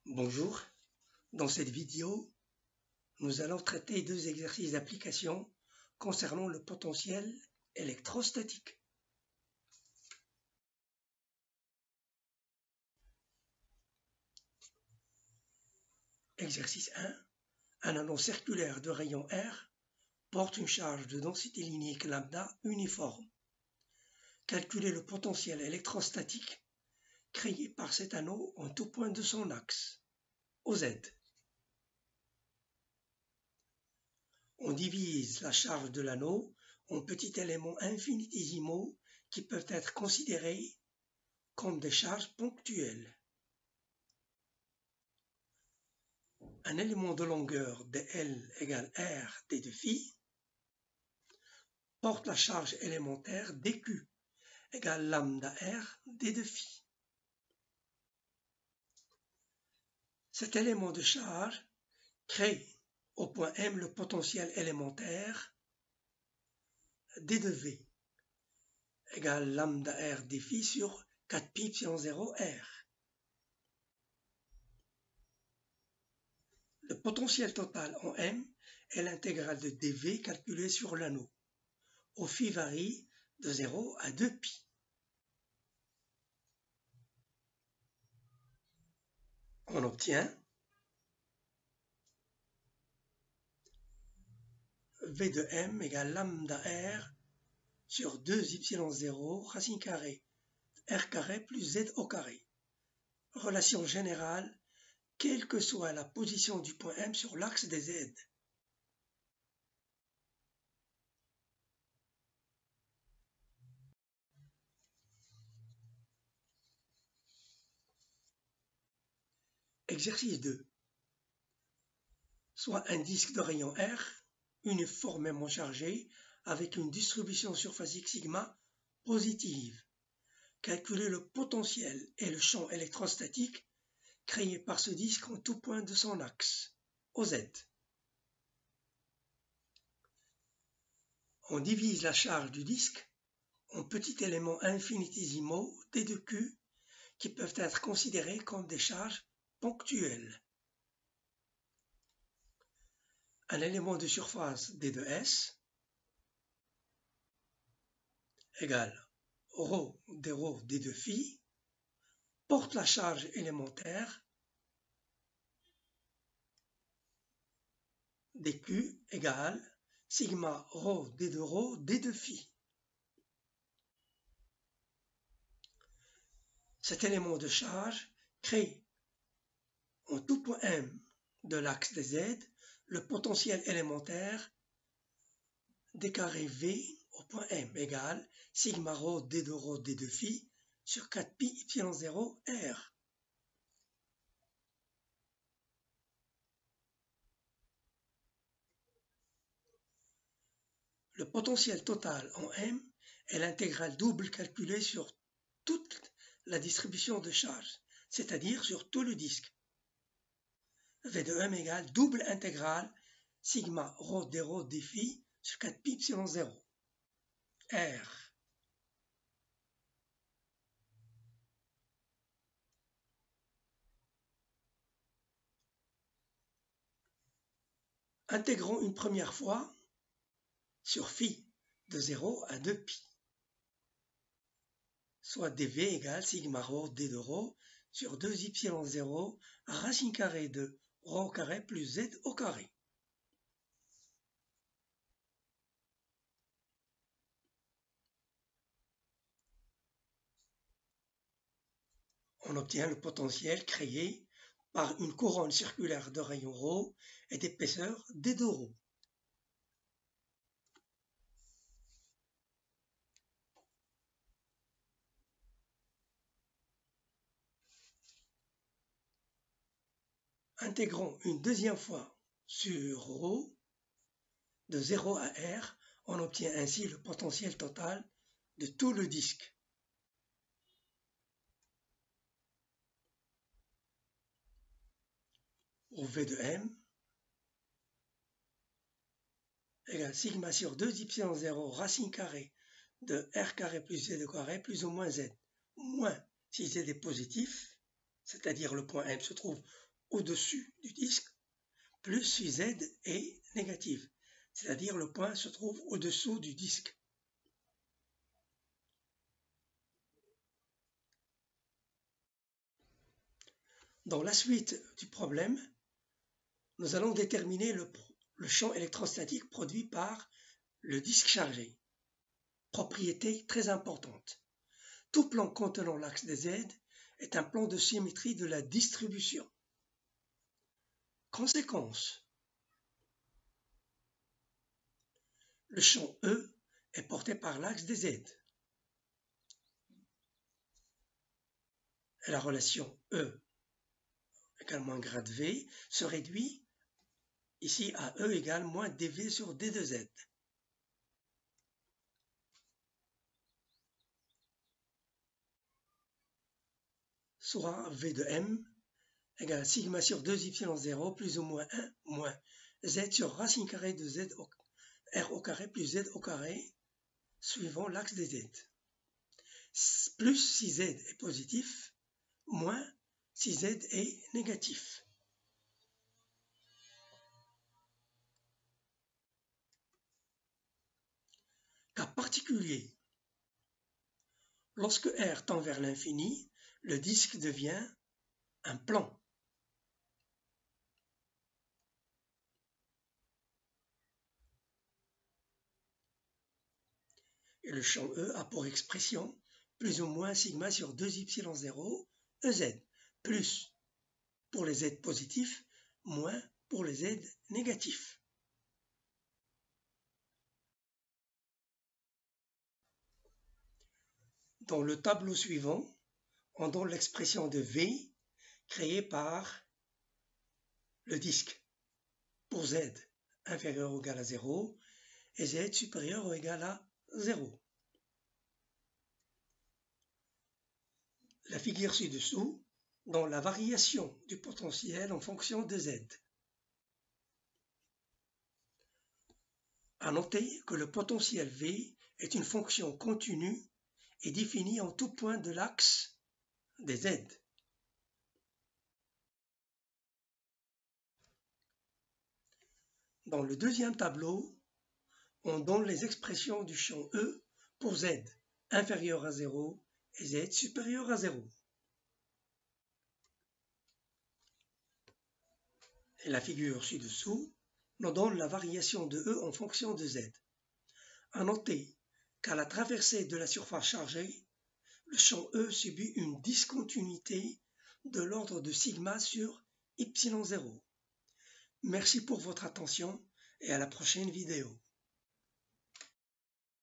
Bonjour, dans cette vidéo, nous allons traiter deux exercices d'application concernant le potentiel électrostatique. Exercice 1. Un anneau circulaire de rayon R porte une charge de densité linéaire lambda uniforme. Calculez le potentiel électrostatique créé par cet anneau en tout point de son axe, OZ. On divise la charge de l'anneau en petits éléments infinitésimaux qui peuvent être considérés comme des charges ponctuelles. Un élément de longueur dl égale r d de phi porte la charge élémentaire dq égale lambda r d de phi. Cet élément de charge crée au point M le potentiel élémentaire d de v égale lambda r d phi sur 4pi epsilon 0 r. Le potentiel total en M est l'intégrale de dv calculée sur l'anneau, où phi varie de 0 à 2pi. On obtient V de M égale lambda R sur 2 epsilon 0 racine carrée R carré plus Z au carré. Relation générale, quelle que soit la position du point M sur l'axe des Z. Exercice 2. Soit un disque de rayon R uniformément chargé avec une distribution surfacique sigma positive. Calculez le potentiel et le champ électrostatique créé par ce disque en tout point de son axe, OZ. On divise la charge du disque en petits éléments infinitésimaux d de q qui peuvent être considérés comme des charges ponctuelles. Un élément de surface d de s égale ρ d de phi porte la charge élémentaire dq égale sigma ρ d de phi. Cet élément de charge crée en tout point M de l'axe des Z le potentiel élémentaire d carré V au point M égale sigma ρ d de phi sur 4pi epsilon 0 r. Le potentiel total en M est l'intégrale double calculée sur toute la distribution de charge, c'est-à-dire sur tout le disque. V de M égale double intégrale sigma ρ d phi sur 4pi epsilon 0 r. Intégrons une première fois sur phi de 0 à 2pi, soit dv égale sigma ρ d de ρ sur 2 epsilon 0 racine carrée de ρ au carré plus z au carré. On obtient le potentiel créé par une couronne circulaire de rayon ρ et d'épaisseur d de ρ. Intégrons une deuxième fois sur ρ de 0 à r, on obtient ainsi le potentiel total de tout le disque. Au V de M égale sigma sur 2 epsilon 0 racine carrée de r carré plus z au carré plus ou moins z, moins si z est positif, c'est-à-dire le point M se trouve au-dessus du disque, plus si Z est négative, c'est-à-dire le point se trouve au-dessous du disque. Dans la suite du problème, nous allons déterminer le champ électrostatique produit par le disque chargé. Propriété très importante. Tout plan contenant l'axe des Z est un plan de symétrie de la distribution. Conséquence. Le champ E est porté par l'axe des Z. Et la relation E égale moins grade V se réduit ici à E égale moins dV sur D de Z. Soit V de M égale sigma sur 2y0 plus ou moins 1 moins Z sur racine carrée de Z R au carré plus Z au carré suivant l'axe des Z. Plus si Z est positif, moins si Z est négatif. Cas particulier. Lorsque R tend vers l'infini, le disque devient un plan. Et le champ E a pour expression plus ou moins sigma sur 2y0 EZ, plus pour les Z positifs, moins pour les Z négatifs. Dans le tableau suivant, on donne l'expression de V créée par le disque pour Z inférieur ou égal à 0 et Z supérieur ou égal à 0. La figure ci-dessous donne la variation du potentiel en fonction de Z. À noter que le potentiel V est une fonction continue et définie en tout point de l'axe des Z. Dans le deuxième tableau, on donne les expressions du champ E pour Z inférieur à 0 et Z supérieur à 0. Et la figure ci-dessous nous donne la variation de E en fonction de Z. À noter qu'à la traversée de la surface chargée, le champ E subit une discontinuité de l'ordre de sigma sur y0. Merci pour votre attention et à la prochaine vidéo.